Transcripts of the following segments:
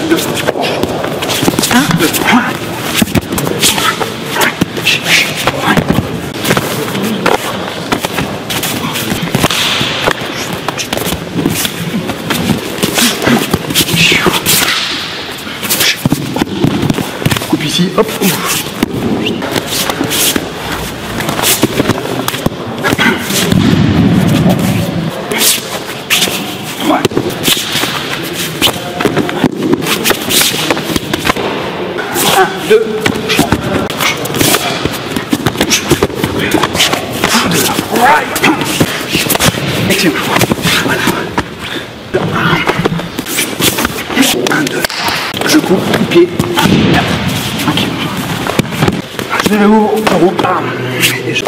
2, 1, 2, 3. Coupe ici, hop. 2, 1, 2, excellent. Voilà. 1, 2, je coupe le pied. 4, 5. Je vais au roue. Et je...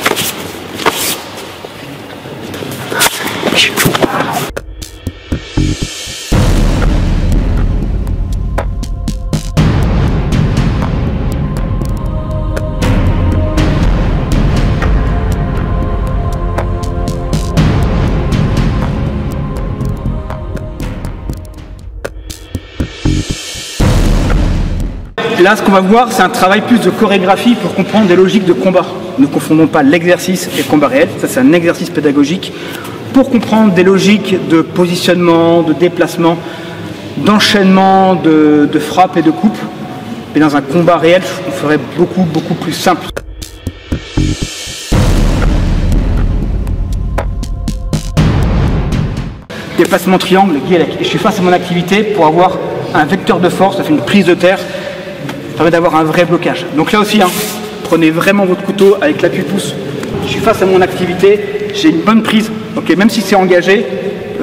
Là, ce qu'on va voir, c'est un travail plus de chorégraphie pour comprendre des logiques de combat. Ne confondons pas l'exercice et le combat réel. Ça, c'est un exercice pédagogique pour comprendre des logiques de positionnement, de déplacement, d'enchaînement, de frappe et de coupe. Mais dans un combat réel, on ferait beaucoup plus simple. Déplacement triangle, guélec. Et je suis face à mon activité pour avoir un vecteur de force, ça fait une prise de terre. Ça permet d'avoir un vrai blocage. Donc là aussi, prenez vraiment votre couteau avec l'appui-pouce. Je suis face à mon activité, j'ai une bonne prise. Okay, même si c'est engagé,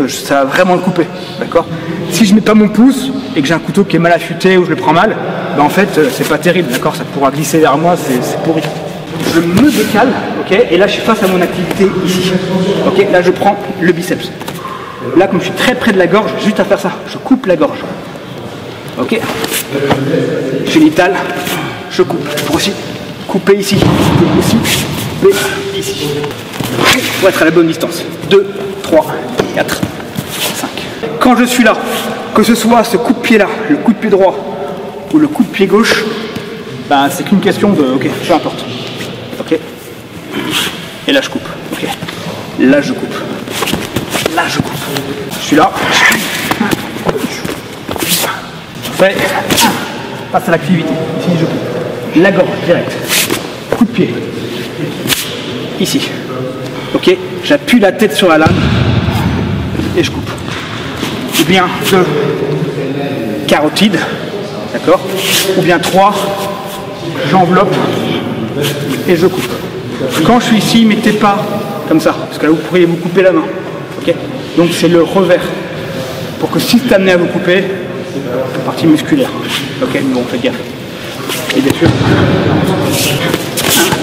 ça va vraiment le couper. D'accord ? Si je ne mets pas mon pouce et que j'ai un couteau qui est mal affûté ou je le prends mal, ben en fait, c'est pas terrible. D'accord ? Ça pourra glisser vers moi, c'est pourri. Je me décale, okay, et là je suis face à mon activité ici. Okay, là je prends le biceps. Là, comme je suis très près de la gorge, juste à faire ça, je coupe la gorge. Ok, génital, je coupe. Pour aussi couper ici, je coupe aussi couper ici. Pour être à la bonne distance. 2, 3, 4, 5. Quand je suis là, que ce soit ce coup de pied là, le coup de pied droit ou le coup de pied gauche, ben, c'est qu'une question de ok, peu importe. Ok. Et là je coupe. Ok. Là je coupe. Là je coupe. Je suis là. Fait, passe à l'activité. Ici, je coupe. La gorge, direct. Coup de pied. Ici. Ok, j'appuie la tête sur la lame et je coupe. Ou bien 2 carotides, d'accord. Ou bien 3, j'enveloppe et je coupe. Quand je suis ici, mettez pas comme ça, parce que là vous pourriez vous couper la main. Ok, donc c'est le revers. Pour que si c'est amené à vous couper, partie musculaire. Ok, bon, faites gaffe. Et bien sûr, 1,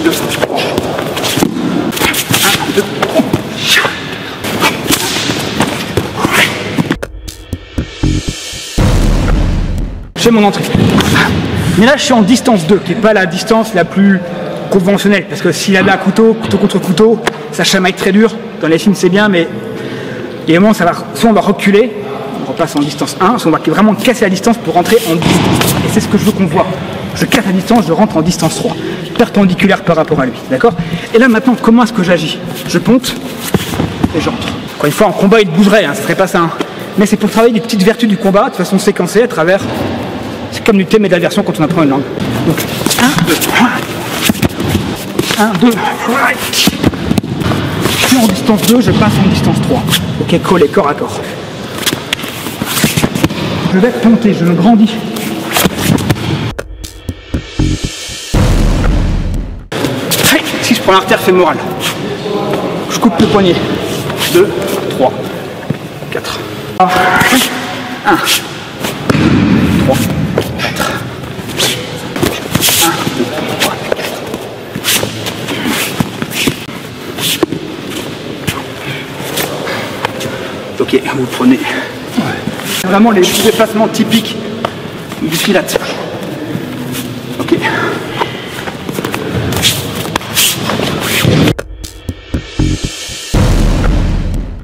2, 1, 2, j'ai mon entrée. Mais là, je suis en distance 2, qui n'est pas la distance la plus conventionnelle. Parce que s'il avait un couteau, couteau contre couteau, ça chamaille très dur. Dans les films, c'est bien, mais il y a un moment, ça va, soit on va reculer, on repasse en distance 1, soit on va vraiment casser la distance pour rentrer en distance. Et c'est ce que je veux qu'on voit. Je casse la distance, je rentre en distance 3, perpendiculaire par rapport à lui. D'accord ? Et là, maintenant, comment est-ce que j'agis ? Je ponte et j'entre. Encore une fois, en combat, il bougerait, ça ne serait pas ça. Mais c'est pour travailler des petites vertus du combat de façon séquencée à travers. C'est comme du thème et de la version quand on apprend une langue. Donc, 1, 2, 1, 2, je suis en distance 2, je passe en distance 3. Ok, collé, corps à corps. Je vais ponter, je me grandis. Si je prends l'artère fémorale, je coupe le poignet. 2, 3, 4. 1, 3, 4. 1, 2, 3, 4. Ok, vous prenez. C'est vraiment les déplacements typiques du Pilates. Ok.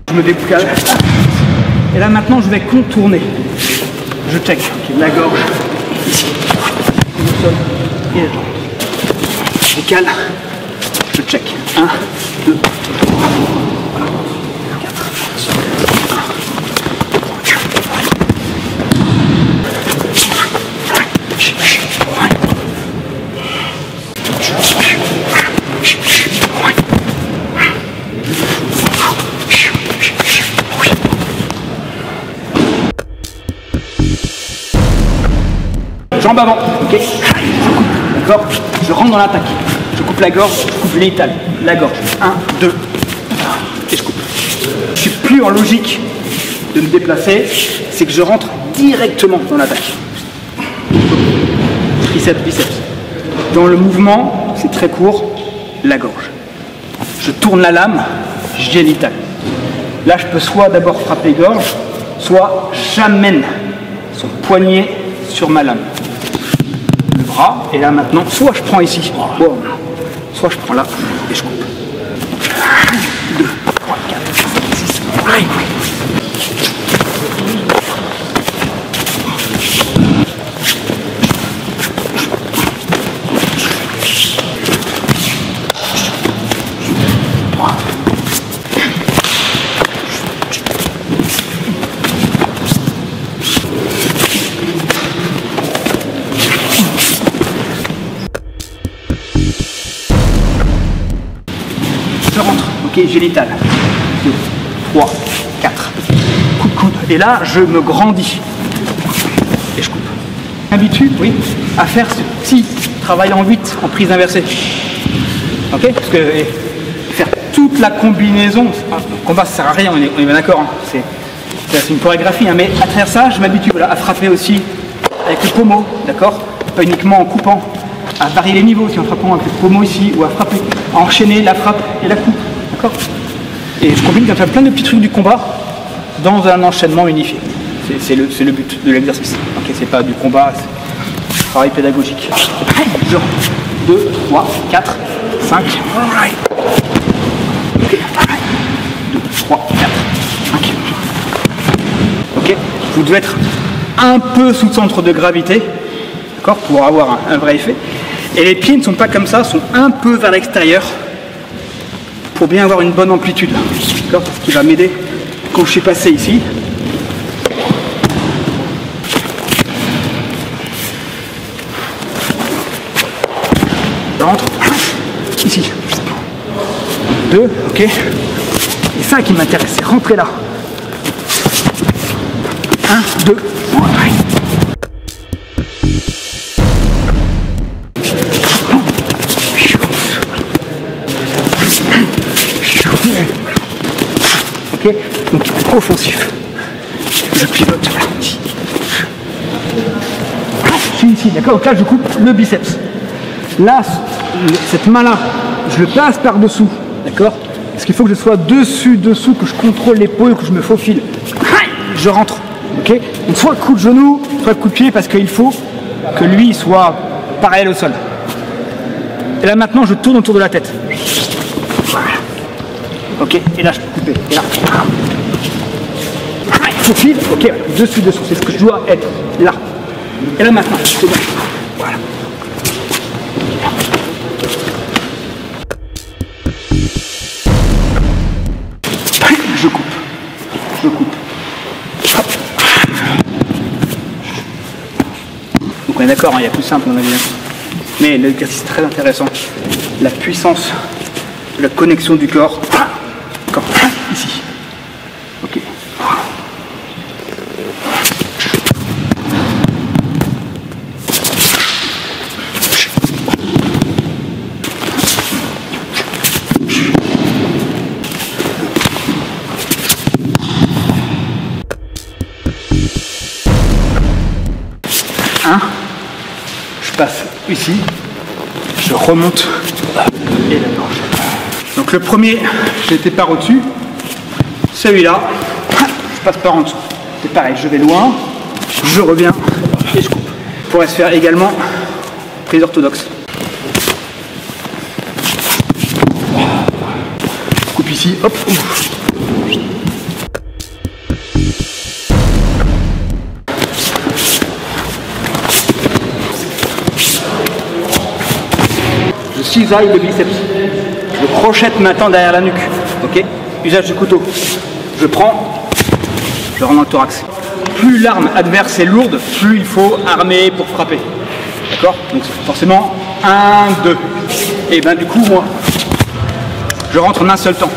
Je me décale. Et là maintenant je vais contourner. je check. Okay, la gorge, ici, le sol et la jambe. Je cale, je check. 1, 2, 3, 4, 5, jambe avant, ok. Je coupe, d'accord. Je rentre dans l'attaque. Je coupe la gorge, je coupe l'étal, la gorge. 1, 2, et je coupe. Je suis plus en logique de me déplacer, c'est que je rentre directement dans l'attaque. Triceps, biceps. Dans le mouvement, c'est très court, la gorge. Je tourne la lame, génitale. Là, je peux soit d'abord frapper gorge, soit j'amène son poignet sur ma lame. Le bras, et là maintenant, soit je prends ici, soit je prends là, et je coupe. 2, 3, 4, 6, je rentre, ok, génital. 2, 3, 4. Coup de coude. Et là, je me grandis. Et je coupe. Habitude, oui, à faire ce petit travail en 8 en prise inversée. Ok. Parce que faire toute la combinaison, le combat ça sert à rien, on est bien d'accord. Hein. C'est une chorégraphie, hein, mais à travers ça, je m'habitue voilà, à frapper aussi avec le pommeau, d'accord. Pas uniquement en coupant, à varier les niveaux, aussi en frappant avec le pommeau ici, ou à frapper, à enchaîner la frappe et la coupe, d'accord. Et je combine comme ça plein de petits trucs du combat dans un enchaînement unifié. C'est le but de l'exercice. Okay, c'est pas du combat, c'est un travail pédagogique. Genre 2, 3, 4, 5. Okay. 2, 3, 4, 5. Ok. Vous devez être un peu sous centre de gravité, d'accord, pour avoir un vrai effet. Et les pieds ne sont pas comme ça, sont un peu vers l'extérieur pour bien avoir une bonne amplitude. D'accord, ce qui va m'aider quand je suis passé ici. Je rentre ici. 2, ok. Et ça qui m'intéresse, c'est rentrer là. 1, 2, ok, donc offensif. Je pivote. Je suis ici, d'accord. Donc là, je coupe le biceps. Là, cette main-là, je le passe par-dessous, d'accord. Parce qu'il faut que je sois dessous, que je contrôle l'épaule, que je me faufile. Je rentre, ok. Donc soit le coup de genou, soit le coup de pied, parce qu'il faut que lui soit parallèle au sol. Et là maintenant, je tourne autour de la tête. Ok, et là je peux couper. Et là. Faufile, ok, dessus, c'est ce que je dois être là. Et là maintenant, c'est bon. Voilà. Je coupe. Hop. Donc on est d'accord, hein, il y a plus simple, on a vu. Mais l'exercice est très intéressant. La puissance de la connexion du corps. Corps. Ici. Ok. Je passe ici, je remonte et la gorge. Donc le premier, j'étais par au-dessus. Celui-là, je passe par en dessous. C'est pareil, je vais loin, je reviens et je coupe. Il pourrait se faire également prise orthodoxe. Je coupe ici, hop. cisaille le biceps. Je crochette maintenant derrière la nuque. Ok. Usage du couteau. Je prends, je rentre dans le thorax. Plus l'arme adverse est lourde, plus il faut armer pour frapper. D'accord? Donc forcément, 1, 2. Et ben du coup, moi, je rentre en un seul temps.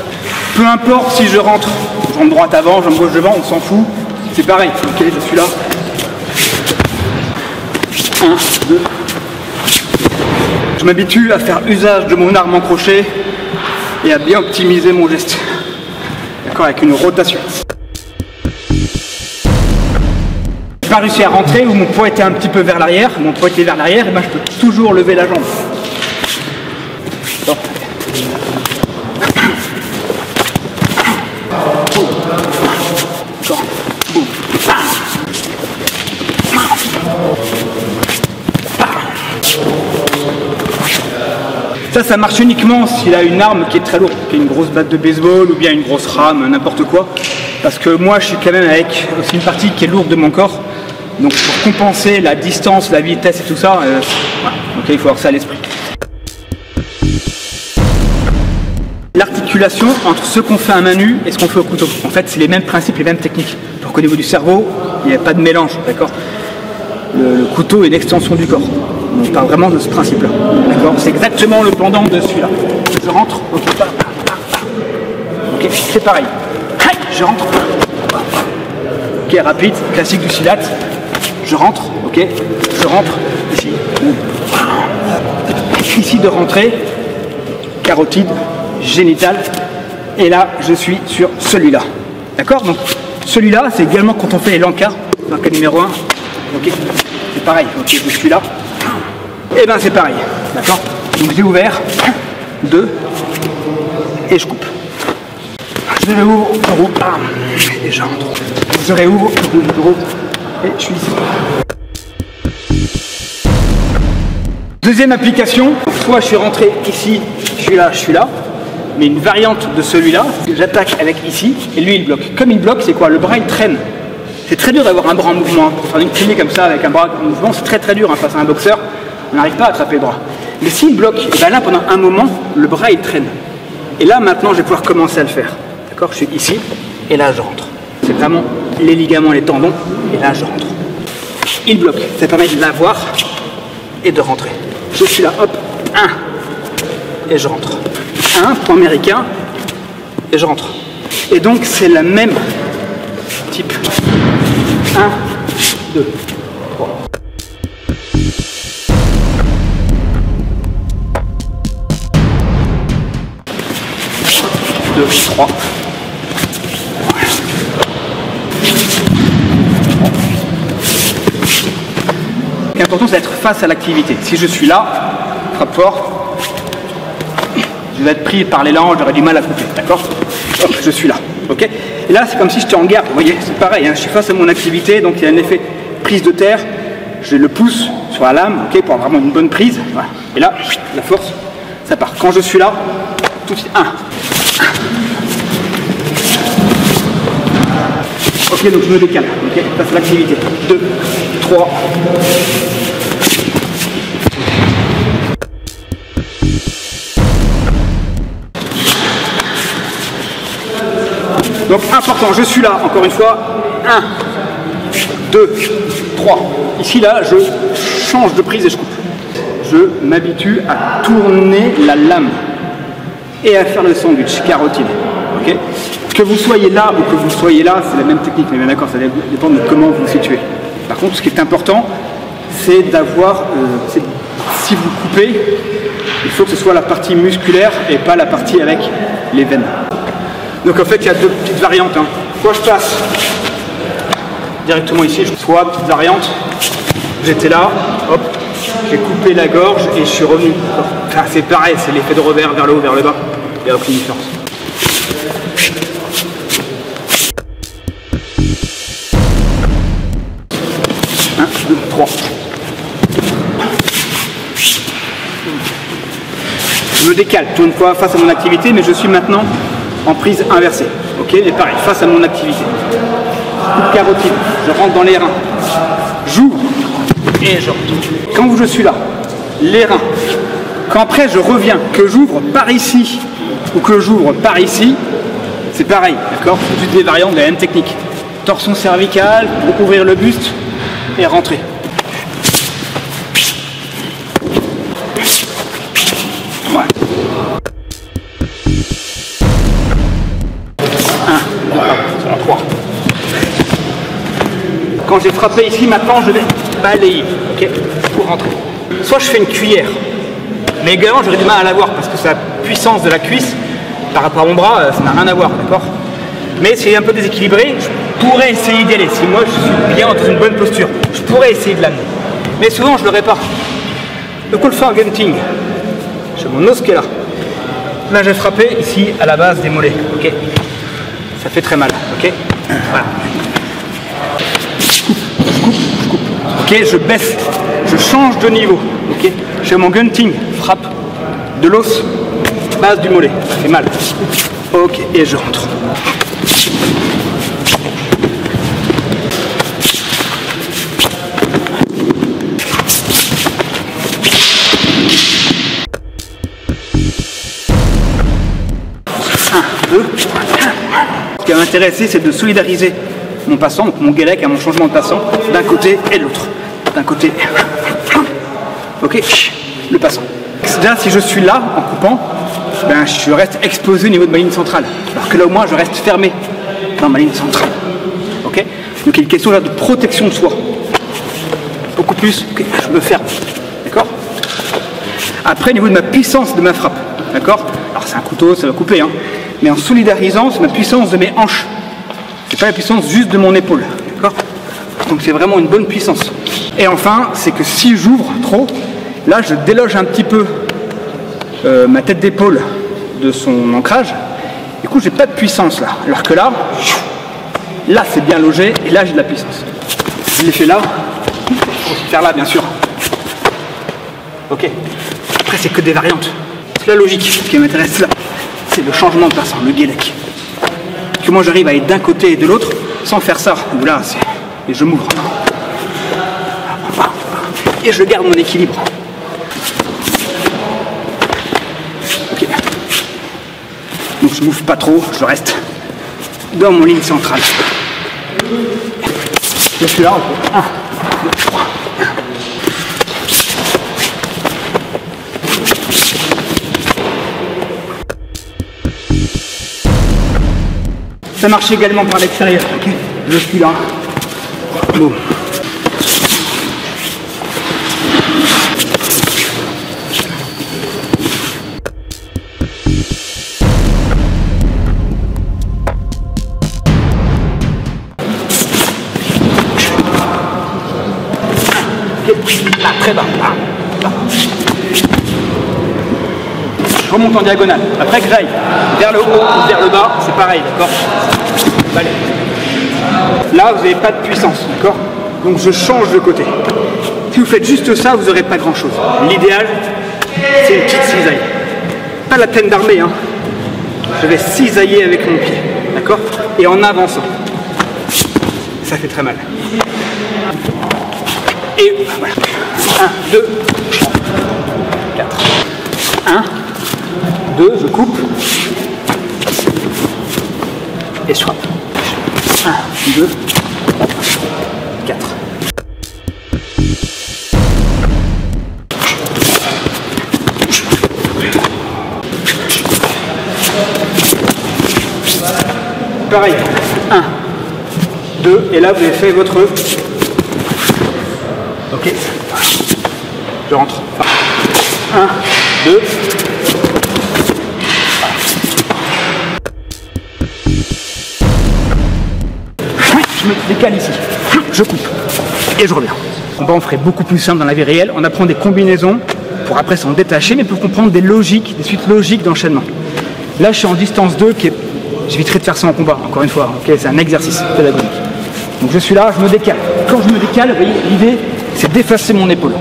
Peu importe si je rentre jambe droite avant, jambe gauche devant, on s'en fout. C'est pareil. Ok, je suis là. 1, 2. Je m'habitue à faire usage de mon arme en crochet et à bien optimiser mon geste. D'accord, avec une rotation. J'ai pas réussi à rentrer où mon poids était un petit peu vers l'arrière. Mon poids était vers l'arrière, et ben je peux toujours lever la jambe. Bon. Ça marche uniquement s'il a une arme qui est très lourde, qui est une grosse batte de baseball ou bien une grosse rame, n'importe quoi. Parce que moi, je suis quand même avec aussi une partie qui est lourde de mon corps. Donc pour compenser la distance, la vitesse et tout ça, voilà. Donc il faut avoir ça à l'esprit. L'articulation entre ce qu'on fait à main nue et ce qu'on fait au couteau. En fait, c'est les mêmes principes, les mêmes techniques. Alors qu'au niveau du cerveau, il n'y a pas de mélange, d'accord ? Le couteau est une extension du corps. On parle vraiment de ce principe-là. D'accord ? C'est exactement le pendant de celui-là. Je rentre, ok, ok, c'est pareil. Je rentre. Ok, rapide, classique du Silat. Je rentre, ok, je rentre ici. Ici de rentrer, carotide, génitale. Et là, je suis sur celui-là. D'accord ? Donc, celui-là, c'est également quand on fait les lancas. Lanka numéro 1. Ok, c'est pareil. Ok, je suis là. Et ben c'est pareil, d'accord? Donc j'ai ouvert, 2, et je coupe. Je réouvre, je roule, et je rentre. Je réouvre, je roule, et je suis ici. Deuxième application, soit je suis rentré ici, je suis là, mais une variante de celui-là, j'attaque avec ici, et lui il bloque. Comme il bloque, c'est quoi? Le bras il traîne. C'est très dur d'avoir un bras en mouvement, pour faire une clinique comme ça avec un bras en mouvement, c'est très dur face à un boxeur. On n'arrive pas à attraper le bras. Mais s'il bloque, et ben là pendant un moment, le bras il traîne. Et là maintenant je vais pouvoir commencer à le faire. D'accord? Je suis ici, et là je rentre. C'est vraiment les ligaments, les tendons, et là je rentre. Il bloque, ça permet de l'avoir et de rentrer. Je suis là, hop, 1, et je rentre. 1, point américain, et je rentre. Et donc c'est la même type. 1, 2, 3. 2, 3. Ce qui est important, c'est d'être face à l'activité. Si je suis là, frappe fort, je vais être pris par l'élan, j'aurai du mal à couper, d'accord? Je suis là, ok? Et là, c'est comme si j'étais en garde, vous voyez, c'est pareil, hein, je suis face à mon activité, donc il y a un effet prise de terre, je le pousse sur la lame, ok, pour avoir vraiment une bonne prise, voilà. Et là, la force, ça part. Quand je suis là, tout de suite, 1. Ok, donc je me décale, ok, face à l'activité. 2, 3. Donc important, je suis là, encore une fois, 1, 2, 3. Ici, là, je change de prise et je coupe. Je m'habitue à tourner la lame et à faire le sandwich, carotide. Okay, que vous soyez là ou que vous soyez là, c'est la même technique, mais bien d'accord, ça dépend de comment vous vous situez. Par contre, ce qui est important, c'est d'avoir, si vous coupez, il faut que ce soit la partie musculaire et pas la partie avec les veines. Donc en fait, il y a deux petites variantes. Hein. Soit je passe directement ici, soit petite variante, j'étais là, hop, j'ai coupé la gorge et je suis revenu. Enfin, c'est pareil, c'est l'effet de revers vers le haut, vers le bas, il n'y a aucune différence. Un, deux, trois. Je me décale tout une fois face à mon activité, mais je suis maintenant en prise inversée. Ok, et pareil, face à mon activité. Coup de carotide, je rentre dans les reins. J'ouvre et je rentre. Quand je suis là, les reins, Quand après je reviens, que j'ouvre par ici ou que j'ouvre par ici, c'est pareil, d'accord? C'est juste des variantes de la même technique. Torsion cervicale, recouvrir le buste et rentrer. Voilà. 1, 3. Quand j'ai frappé ici, maintenant je vais balayer, ok, pour rentrer. Soit je fais une cuillère, mais également j'aurais du mal à la voir parce que c'est la puissance de la cuisse par rapport à mon bras, ça n'a rien à voir, d'accord? Mais si c'est un peu déséquilibré, je pourrais essayer d'y aller. Si moi je suis bien dans une bonne posture, je pourrais essayer de l'amener. Mais souvent je le répare. Le Kolfargenting, j'ai mon os qui est là. Là j'ai frappé ici à la base des mollets, ok? Ça fait très mal, ok? Voilà. Je coupe. Ok, je baisse, je change de niveau, ok? J'ai mon gunting, frappe de l'os, base du mollet, ça fait mal. Ok, et je rentre. Ce qui va m'intéresser, c'est de solidariser mon passant, donc mon Guélec à mon changement de passant, d'un côté et de l'autre. D'un côté, ok, le passant. Là, si je suis là, en coupant, ben, je reste exposé au niveau de ma ligne centrale. Alors que là, au moins, je reste fermé dans ma ligne centrale. Ok? Donc, il y a une question là de protection de soi. Beaucoup plus, okay, je me ferme. D'accord? Après, au niveau de ma puissance de ma frappe. D'accord? Alors, c'est un couteau, ça va couper, hein. Mais en solidarisant, c'est ma puissance de mes hanches. C'est pas la puissance juste de mon épaule. D'accord? Donc, c'est vraiment une bonne puissance. Et enfin, c'est que si j'ouvre trop, là, je déloge un petit peu ma tête d'épaule de son ancrage. Du coup, j'ai pas de puissance là. Alors que là c'est bien logé et là, j'ai de la puissance. Je l'ai fait là. Il faut aussi faire là, bien sûr. Ok. Après, c'est que des variantes. C'est la logique. Ce qui m'intéresse là, c'est le changement de passant, le Guélec. Que moi, j'arrive à aller d'un côté et de l'autre sans faire ça. Ou là, et je m'ouvre. Et je garde mon équilibre. Ok. Donc je ne m'ouvre pas trop, je reste dans mon ligne centrale. Je suis là, on peut. 1, 2, 3. Ça marche également par l'extérieur, ok? Je suis là. Boum. Là, très bas. Là. Je remonte en diagonale. Après que j'aille vers le haut ou vers le bas, c'est pareil, d'accord? Allez. Là, vous n'avez pas de puissance, d'accord? Donc je change de côté. Si vous faites juste ça, vous n'aurez pas grand-chose. L'idéal, c'est une petite cisaille. Pas la peine d'armer, hein. Je vais cisailler avec mon pied, d'accord? Et en avançant. Ça fait très mal. Et voilà. 1, 2, 4. 1, 2, je coupe. Et je frappe. 1, 2, 4. Pareil. 1, 2, et là vous avez fait votre... Ok. Je rentre. 1, 2. Je me décale ici. Je coupe. Et je reviens. On ferait beaucoup plus simple dans la vie réelle. On apprend des combinaisons pour après s'en détacher, mais pour comprendre des logiques, des suites logiques d'enchaînement. Là, je suis en distance 2, qui est... J'éviterai de faire ça en combat, encore une fois. Okay, c'est un exercice pédagogique. Donc je suis là, je me décale. Quand je me décale, vous voyez, l'idée, c'est d'effacer mon épaule.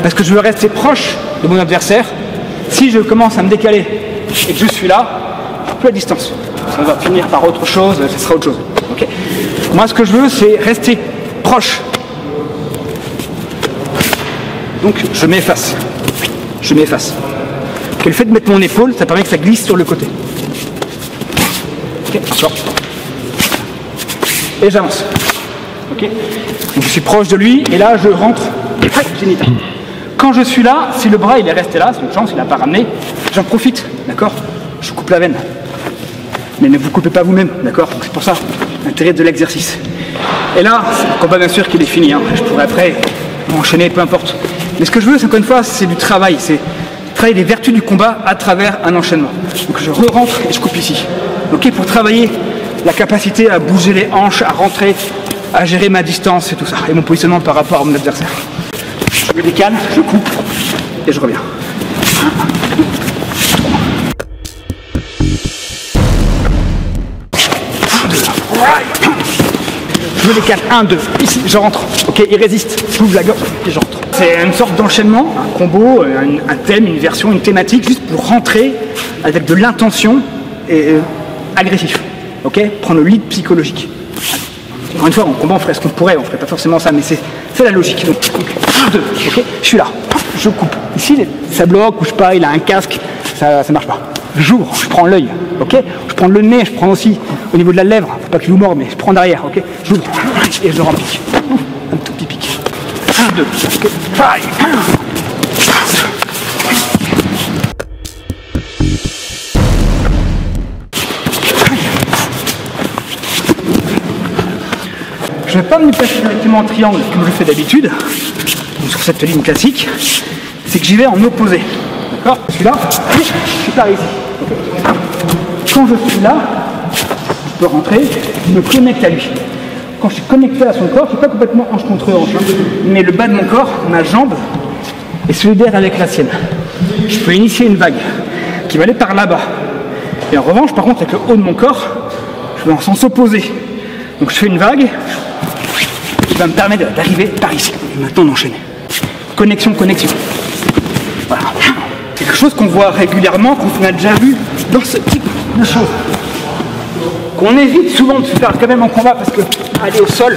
Parce que je veux rester proche de mon adversaire. Si je commence à me décaler et que je suis là, je peux à distance. Ça va finir par autre chose, ça sera autre chose. Okay. Moi, ce que je veux, c'est rester proche. Donc, je m'efface. Je m'efface. que le fait de mettre mon épaule, ça permet que ça glisse sur le côté. Ok, attention. Et j'avance. Ok. Donc je suis proche de lui et là je rentre génital. Quand je suis là, si le bras il est resté là, c'est une chance, il n'a pas ramené, j'en profite, d'accord? Je coupe la veine. Mais ne vous coupez pas vous-même, d'accord? C'est pour ça l'intérêt de l'exercice. Et là, le combat bien sûr qu'il est fini, hein. Je pourrais après m'enchaîner, peu importe. Mais ce que je veux, c'est encore une fois, c'est du travail, c'est travailler les vertus du combat à travers un enchaînement. Donc je re-rentre et je coupe ici. Ok, pour travailler la capacité à bouger les hanches, à rentrer, à gérer ma distance et tout ça, et mon positionnement par rapport à mon adversaire. Je me décale, je coupe et je reviens. 1, 2, 3. 1, 2, 3. Je me décale, 1, 2, ici, je rentre. Ok, il résiste, j'ouvre la gorge et je rentre. C'est une sorte d'enchaînement, un combo, un thème, une version, une thématique, juste pour rentrer avec de l'intention et agressif. Ok, prendre le lead psychologique. Encore une fois, en combat, on ferait ce qu'on pourrait, on ferait pas forcément ça, mais c'est la logique. Donc, 1, 2, ok, je suis là, je coupe. Ici, ça bloque, ou je sais pas, il a un casque, ça marche pas. J'ouvre, je prends l'œil, ok, je prends le nez, je prends aussi au niveau de la lèvre, faut pas qu'il vous morde, mais je prends derrière, ok, j'ouvre et je le rempique. Un tout petit pic. 1, 2, ok, faille. Je ne vais pas me passer directement en triangle comme je fais d'habitude, sur cette ligne classique, c'est que j'y vais en opposé. D'accord? Je suis là, je suis par ici. Quand je suis là, je peux rentrer, je me connecte à lui. Quand je suis connecté à son corps, je ne suis pas complètement hanche contre hanche, hein, mais le bas de mon corps, ma jambe, est solidaire avec la sienne. Je peux initier une vague qui va aller par là-bas. Et en revanche, par contre, avec le haut de mon corps, je vais en sens opposé. Donc je fais une vague qui va me permettre d'arriver par ici. Et maintenant on enchaîne. Connexion, connexion. Voilà. C'est quelque chose qu'on voit régulièrement, qu'on a déjà vu dans ce type de choses. Qu'on évite souvent de faire quand même en combat parce que aller au sol,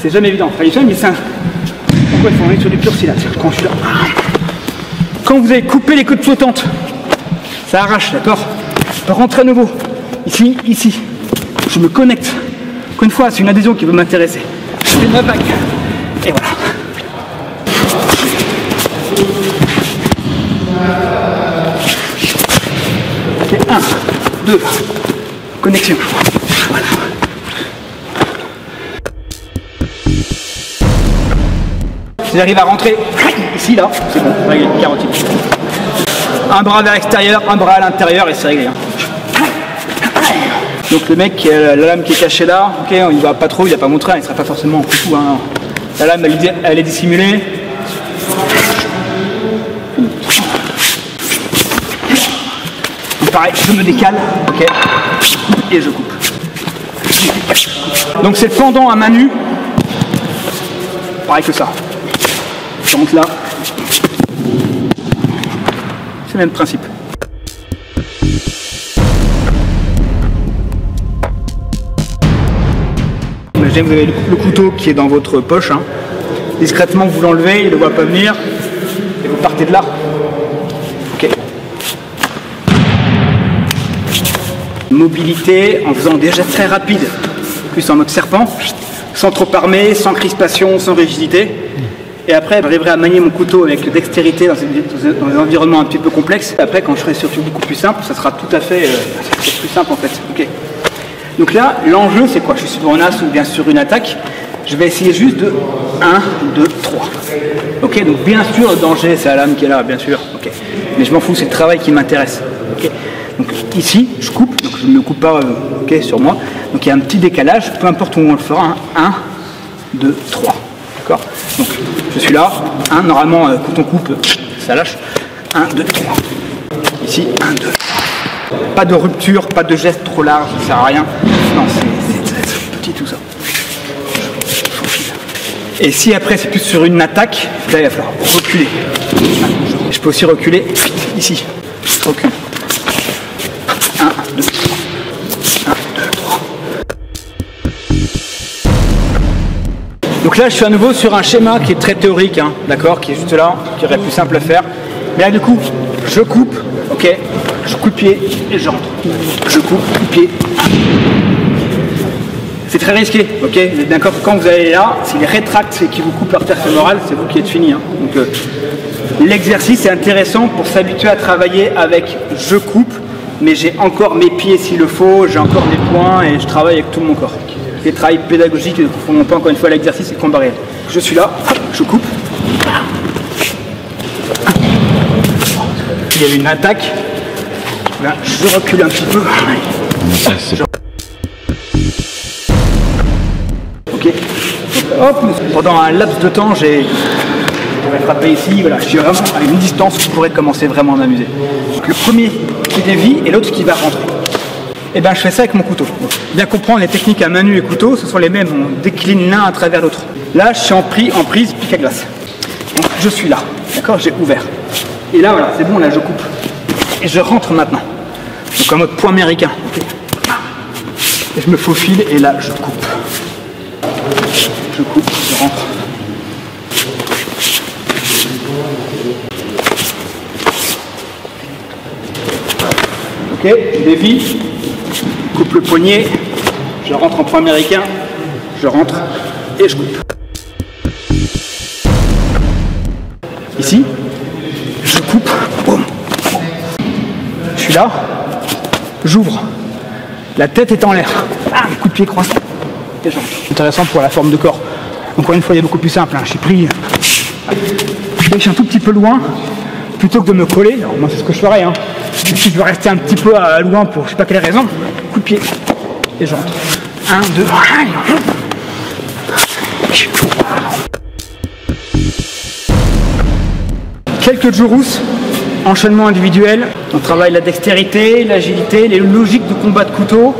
c'est jamais évident. Enfin, mais c'est un... Pourquoi on est sur du pur silence. Quand je suis là. Quand vous avez coupé les côtes flottantes, ça arrache, d'accord? Je peux rentrer à nouveau. Ici, ici. Je me connecte. Encore une fois, c'est une adhésion qui veut m'intéresser. Je fais ma vague. Et voilà. Ok, 1, 2, connexion. Voilà. Si j'arrive à rentrer ici, là, c'est bon, réglé, garanti. Un bras vers l'extérieur, un bras à l'intérieur et c'est réglé. Hein. Donc le mec, la lame qui est cachée là, ok, il va pas trop, il a pas montré, il ne sera pas forcément en coucou. Hein. La lame, elle est dissimulée. Donc pareil, je me décale, ok, et je coupe. Donc c'est le pendant à main nue. Pareil que ça. Je rentre là. C'est le même principe. Imaginez que vous avez le couteau qui est dans votre poche. Hein. Discrètement, vous l'enlevez, il ne le voit pas venir. Et vous partez de là. Ok. Mobilité en faisant déjà très rapide. Plus en mode serpent. Sans trop armé, sans crispation, sans rigidité. Et après, j'arriverai à manier mon couteau avec dextérité dans un environnement un petit peu complexe. Après, quand je serai sur beaucoup plus simple, ça sera tout à fait plus simple en fait. Okay. Donc là, l'enjeu, c'est quoi? Je suis sur un as ou bien sur une attaque. Je vais essayer juste de 1, 2, 3. Ok, donc bien sûr, le danger, c'est la lame qui est là, bien sûr. Ok. Mais je m'en fous, c'est le travail qui m'intéresse. Okay. Donc ici, je coupe, donc je ne me coupe pas sur moi. Donc il y a un petit décalage, peu importe où on le fera. 1, 2, 3. D'accord? Donc je suis là. 1, normalement, quand on coupe, ça lâche. 1, 2, 3. Ici, 1, 2. Pas de rupture, pas de geste trop large, ça sert à rien. Non, c'est petit tout ça. Et si après c'est plus sur une attaque, là il va falloir reculer. Je peux aussi reculer ici. Je recule. 1, 2, 3. 1, 2, 3. Donc là je suis à nouveau sur un schéma qui est très théorique, hein, d'accord, qui est juste là, qui aurait plus simple à faire. Mais là du coup, je coupe. ok, je coupe pied et je rentre. Je coupe pied. C'est très risqué, ok? Vous êtes d'accord que quand vous allez là, s'il rétracte et qu'il vous coupe l'artère fémorale, c'est vous qui êtes fini. Hein. Donc l'exercice est intéressant pour s'habituer à travailler avec je coupe, mais j'ai encore mes pieds s'il le faut, j'ai encore mes poings et je travaille avec tout mon corps. C'est travail pédagogique, ne confondons pas encore une fois l'exercice et le combat réel. Je suis là, je coupe. Il y avait une attaque, là, je recule un petit peu. Ok. Hop. Pendant un laps de temps, je vais frapper ici. Voilà, je suis vraiment à une distance où je pourrais commencer vraiment à m'amuser. Le premier qui dévie et l'autre qui va rentrer. Et ben je fais ça avec mon couteau. Bien comprendre les techniques à main nue et couteau, ce sont les mêmes. On décline l'un à travers l'autre. Là, je suis en prise pique à glace. Donc je suis là. D'accord, j'ai ouvert. Et là, voilà, c'est bon. Là, je coupe. Et je rentre maintenant. Donc en mode point américain. Okay. Et je me faufile et là, je coupe. Je coupe, je rentre. Ok, je dévie, coupe le poignet, je rentre en point américain, je rentre et je coupe. Ici, je coupe, boum. Je suis là, j'ouvre, la tête est en l'air, coup de pied croisé. Intéressant pour la forme de corps. Encore une fois, il y a beaucoup plus simple. Hein. Je suis pris. Je suis un tout petit peu loin. Plutôt que de me coller, alors moi c'est ce que je ferais. Hein. Si je veux rester un petit peu loin pour je sais pas quelle raison, coup de pied. Et je rentre. 1, 2, quelques Jurus, enchaînement individuel. On travaille la dextérité, l'agilité, les logiques de combat de couteau.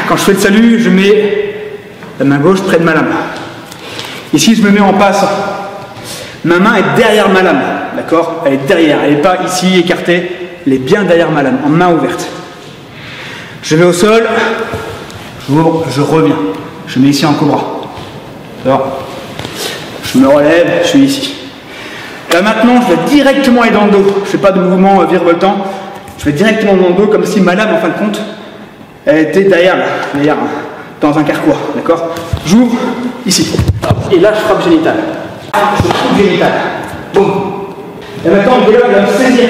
Quand je fais le salut, je mets la main gauche près de ma lame. Ici, je me mets en passe. Ma main est derrière ma lame, d'accord? Elle est derrière, elle n'est pas ici écartée, elle est bien derrière ma lame, en main ouverte. Je vais au sol, j'ouvre, je reviens. Je mets ici en cobra. Alors, je me relève, je suis ici. Là maintenant, je vais directement aller dans le dos. Je ne fais pas de mouvement virevoltant. Je vais directement dans le dos, comme si ma lame, en fin de compte, elle était derrière, dans un carquois, d'accord? J'ouvre, ici. Et là, je frappe génital. Je coupe génital. Boum. Et maintenant, le vélo, il va me saisir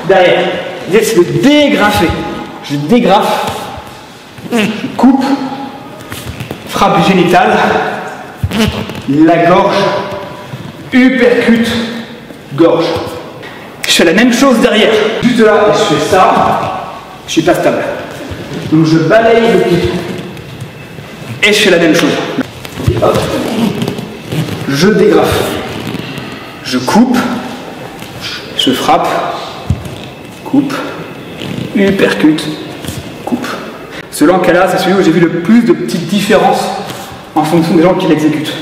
derrière. L'idée, c'est de dégrafer. Je dégrafe, je coupe, frappe génitale, la gorge, uppercut, gorge. Je fais la même chose derrière. Juste là, et je fais ça, je suis pas stable. Donc je balaye le pied. Et je fais la même chose. Et hop. Je dégrafe. Je coupe, je frappe, coupe, uppercut, coupe. Ce Lankala, c'est celui où j'ai vu le plus de petites différences en fonction des gens qui l'exécutent.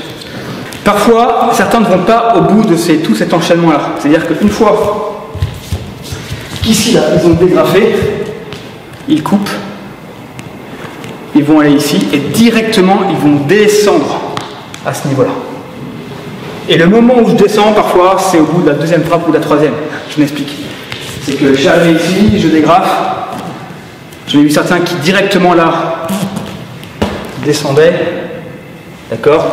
Parfois, certains ne vont pas au bout de tout cet enchaînement-là. C'est-à-dire qu'une fois qu'ici, là, ils ont dégrafé, ils coupent, ils vont aller ici, et directement, ils vont descendre à ce niveau-là. Et le moment où je descends, parfois, c'est au bout de la deuxième frappe ou de la troisième. Je m'explique. C'est que j'arrive ici, je dégrafe. J'en ai vu certains qui directement là descendaient. D'accord?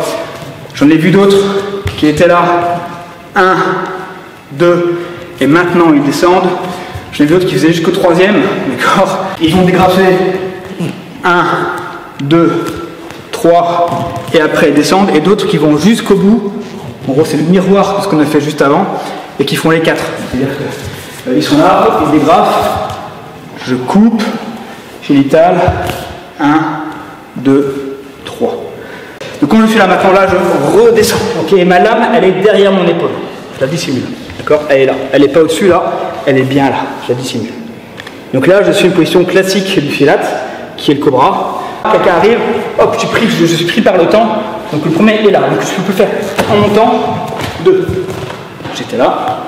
J'en ai vu d'autres qui étaient là. 1, 2, et maintenant ils descendent. J'en ai vu d'autres qui faisaient jusqu'au troisième. D'accord? Ils vont dégrafer 1, 2, 3, et après ils descendent. Et d'autres qui vont jusqu'au bout. En gros, c'est le miroir de ce qu'on a fait juste avant, et qui font les 4. C'est-à-dire qu'ils sont là, ils dégrafent, je coupe, génital, 1, 2, 3. Donc quand je fais là maintenant, là, je redescends. Ok, et ma lame, elle est derrière mon épaule. Je la dissimule. D'accord? Elle est là. Elle n'est pas au-dessus là, elle est bien là. Je la dissimule. Donc là, je suis une position classique du Filat, qui est le cobra. Quelqu'un arrive, hop, je suis pris par le temps. Donc le premier est là, donc je peux faire en montant 2. J'étais là,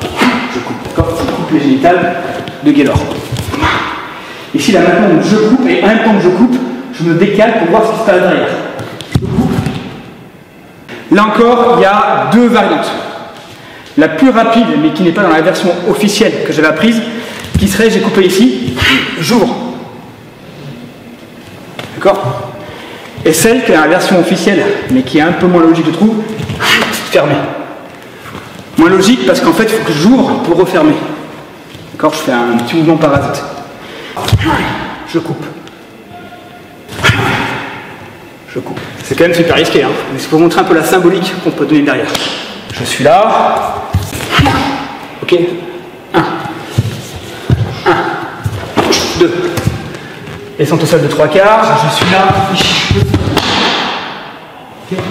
je coupe, d'accord, je coupe les génitales de Gaylor. Ici là maintenant je coupe, et en même temps que je coupe, je me décale pour voir ce qui se passe derrière. Je coupe. Là encore, il y a 2 variantes. La plus rapide, mais qui n'est pas dans la version officielle que j'avais apprise, qui serait j'ai coupé ici, j'ouvre. D'accord? Et celle qui est la version officielle, mais qui est un peu moins logique, je trouve, fermée. Moins logique parce qu'en fait, il faut que j'ouvre pour refermer. D'accord? Je fais un petit mouvement parasite. Je coupe. Je coupe. C'est quand même super risqué, hein, mais c'est pour montrer un peu la symbolique qu'on peut donner derrière. Je suis là. Ok? 1. 2. Descente au sol de 3/4. Je suis là. Okay.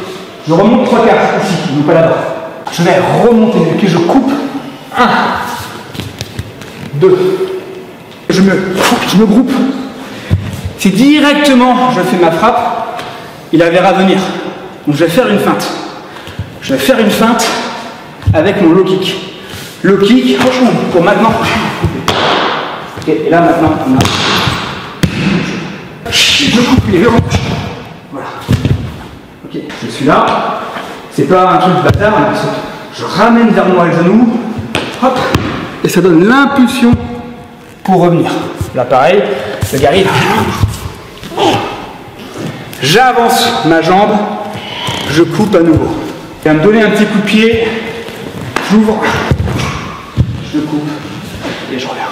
Je remonte 3/4 ici, non pas là-bas. Je vais remonter, ok, je coupe. 1, 2. Je me groupe. Si directement je fais ma frappe, il la verra venir. Donc je vais faire une feinte. Je vais faire une feinte avec mon low kick. Low kick, pour maintenant. Okay, et là maintenant, on a. Je coupe les verrous. Voilà. Ok, je suis là. C'est pas un truc de bâtard, mais je ramène vers moi le genou. Hop. Et ça donne l'impulsion pour revenir. Là pareil, le gars arrive. J'avance ma jambe. Je coupe à nouveau. Il va me donner un petit coup de pied. J'ouvre. Je coupe. Et je reviens.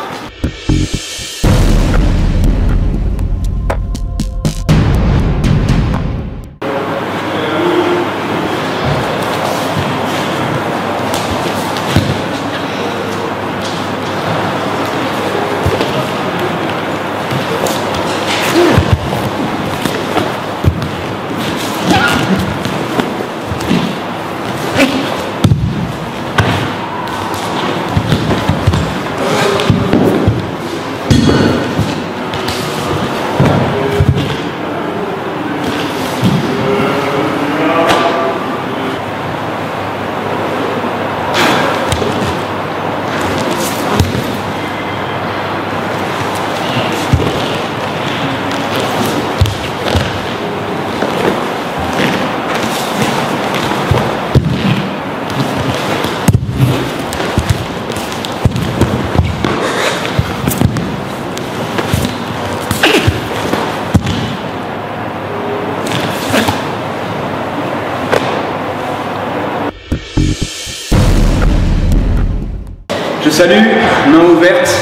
Je salue, main ouverte,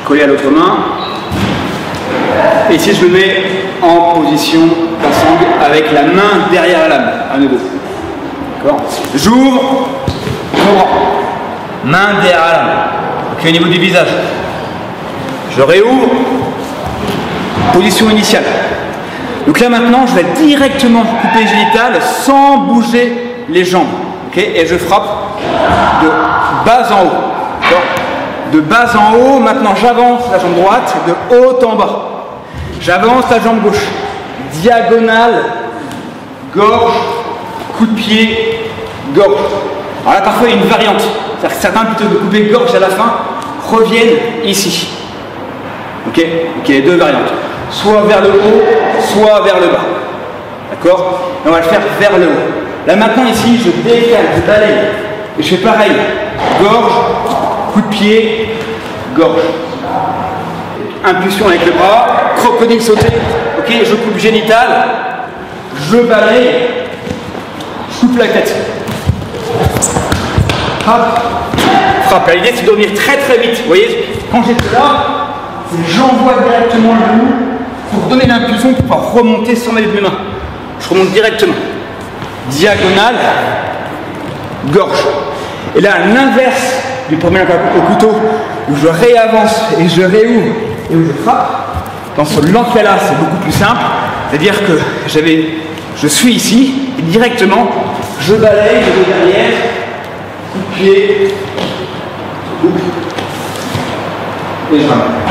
collée à l'autre main. Et ici, je me mets en position d'ensemble avec la main derrière la lame, à nouveau. D'accord? J'ouvre, comprends. Main derrière la lame. Ok, au niveau du visage. Je réouvre. Position initiale. Donc là maintenant, je vais directement couper les génitales sans bouger les jambes. Okay, et je frappe de bas en haut. De bas en haut, maintenant j'avance la jambe droite de haut en bas. J'avance la jambe gauche. Diagonale, gorge, coup de pied, gorge. Alors là parfois il y a une variante. C'est-à-dire que certains, plutôt que de couper gorge à la fin, reviennent ici. Ok, donc il y a les deux variantes. Soit vers le haut, soit vers le bas. D'accord? On va le faire vers le haut. Là maintenant ici, je décale, je balaye. Et je fais pareil. Gorge, coup de pied, gorge. Impulsion avec le bras, crocodile sauté. Ok, je coupe génital, je balaye, je coupe la tête. Hop, frappe. L'idée c'est de revenir très très vite. Vous voyez, quand j'étais là, j'envoie directement le genou pour donner l'impulsion pour pouvoir remonter sans mettre mes mains. Je remonte directement. Diagonale, gorge. Et là, l'inverse du premier au couteau, où je réavance et je réouvre et où je frappe, dans ce lancé-là, c'est beaucoup plus simple. C'est-à-dire que je suis ici et directement, je balaye, je vais derrière, coup de pied, coupe, et je ramène.